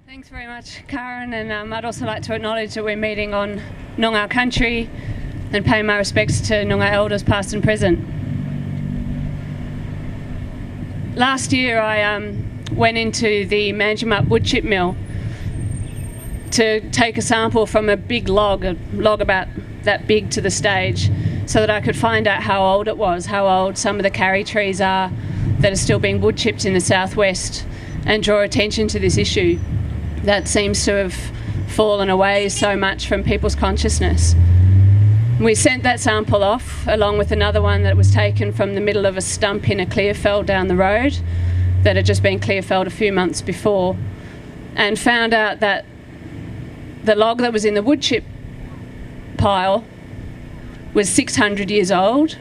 Thanks very much, Karen, and I'd also like to acknowledge that we're meeting on Noongar country and pay my respects to Noongar elders past and present. Last year I went into the Manjimup wood chip mill to take a sample from a big log, a log about that big to the stage, so that I could find out how old it was, how old some of the carry trees are that are still being wood chipped in the southwest, and draw attention to this issue that seems to have fallen away so much from people's consciousness. We sent that sample off along with another one that was taken from the middle of a stump in a clearfell down the road that had just been clearfelled a few months before, and found out that the log that was in the wood chip pile was 600 years old,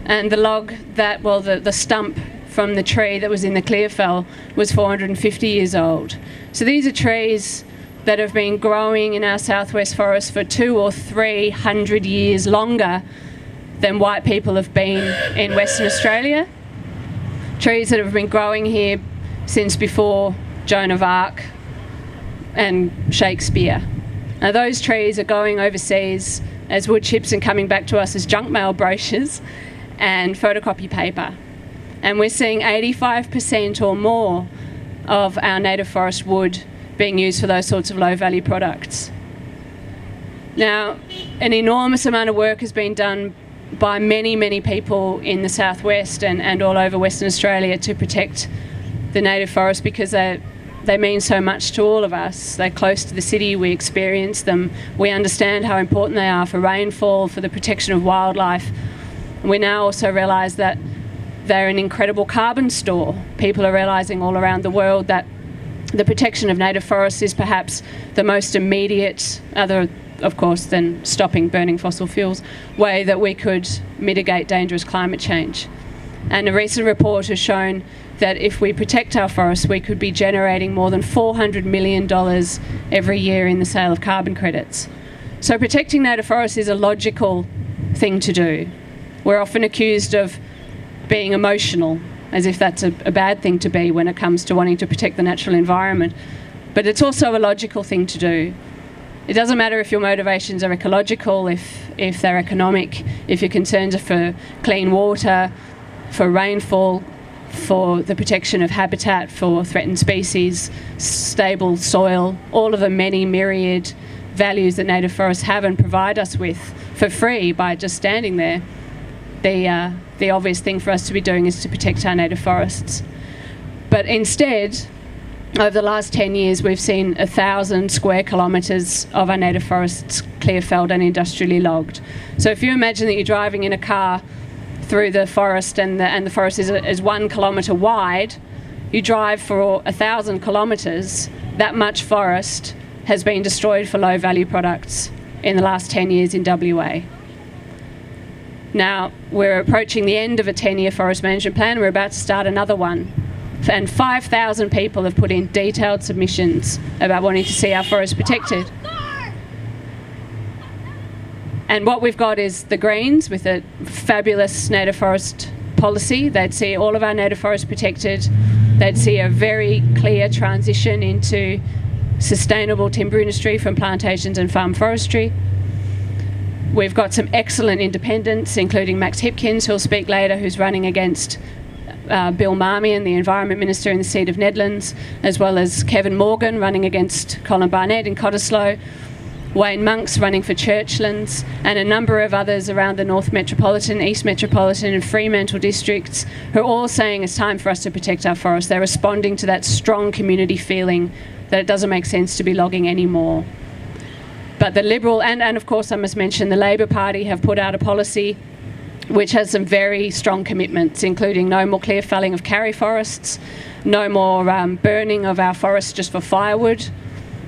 and the log that, the stump from the tree that was in the clearfell was 450 years old. So these are trees that have been growing in our southwest forest for 200 or 300 years longer than white people have been in Western Australia. Trees that have been growing here since before Joan of Arc and Shakespeare. Now those trees are going overseas as wood chips and coming back to us as junk mail brochures and photocopy paper. And we're seeing 85% or more of our native forest wood being used for those sorts of low-value products. Now, an enormous amount of work has been done by many, many people in the southwest and all over Western Australia to protect the native forest, because they mean so much to all of us. They're close to the city, we experience them, we understand how important they are for rainfall, for the protection of wildlife. And we now also realise that they're an incredible carbon store. People are realising all around the world that the protection of native forests is perhaps the most immediate, other of course than stopping burning fossil fuels, way that we could mitigate dangerous climate change. And a recent report has shown that if we protect our forests, we could be generating more than $400 million every year in the sale of carbon credits. So protecting native forests is a logical thing to do. We're often accused of being emotional, as if that's a bad thing to be when it comes to wanting to protect the natural environment. But it's also a logical thing to do. It doesn't matter if your motivations are ecological, if they're economic, if your concerns are for clean water, for rainfall, for the protection of habitat for threatened species, stable soil, all of the many myriad values that native forests have and provide us with for free by just standing there. The obvious thing for us to be doing is to protect our native forests. But instead, over the last 10 years, we've seen 1,000 square kilometres of our native forests clear-felled and industrially logged. So if you imagine that you're driving in a car through the forest and the forest is 1 kilometre wide, you drive for 1,000 kilometres, that much forest has been destroyed for low-value products in the last 10 years in WA. Now, we're approaching the end of a 10-year forest management plan. We're about to start another one. And 5,000 people have put in detailed submissions about wanting to see our forests protected. And what we've got is the Greens with a fabulous native forest policy. They'd see all of our native forests protected. They'd see a very clear transition into sustainable timber industry from plantations and farm forestry. We've got some excellent independents, including Max Hipkins, who'll speak later, who's running against Bill Marmion, the Environment Minister in the seat of Nedlands, as well as Kevin Morgan running against Colin Barnett in Cottesloe, Wayne Monks running for Churchlands, and a number of others around the North Metropolitan, East Metropolitan and Fremantle districts, who are all saying it's time for us to protect our forests. They're responding to that strong community feeling that it doesn't make sense to be logging anymore. But the Liberal and of course I must mention the Labor Party have put out a policy which has some very strong commitments, including no more clear felling of carry forests, no more burning of our forests just for firewood,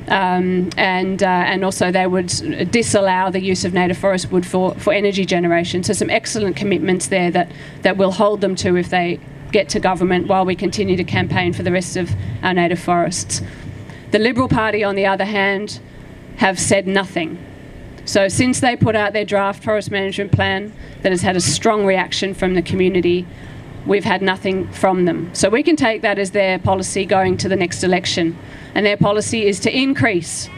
and also they would disallow the use of native forest wood for energy generation. So some excellent commitments there that we'll hold them to if they get to government, while we continue to campaign for the rest of our native forests. The Liberal Party, on the other hand, have said nothing. So since they put out their draft forest management plan that has had a strong reaction from the community, we've had nothing from them. So we can take that as their policy going to the next election. And their policy is to increase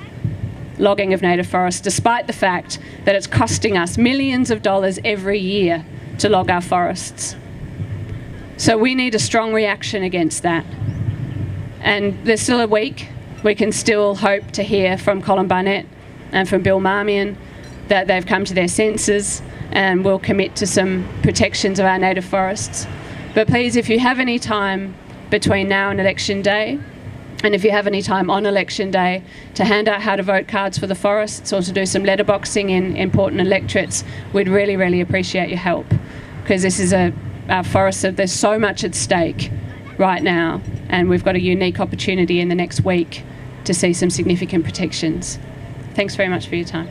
logging of native forests, despite the fact that it's costing us millions of dollars every year to log our forests. So we need a strong reaction against that. And there's still a week. We can still hope to hear from Colin Barnett and from Bill Marmion that they've come to their senses and will commit to some protections of our native forests. But please, if you have any time between now and election day, and if you have any time on election day to hand out how to vote cards for the forests or to do some letterboxing in important electorates, we'd really, really appreciate your help, because this is our forests, there's so much at stake right now, and we've got a unique opportunity in the next week to see some significant protections. Thanks very much for your time.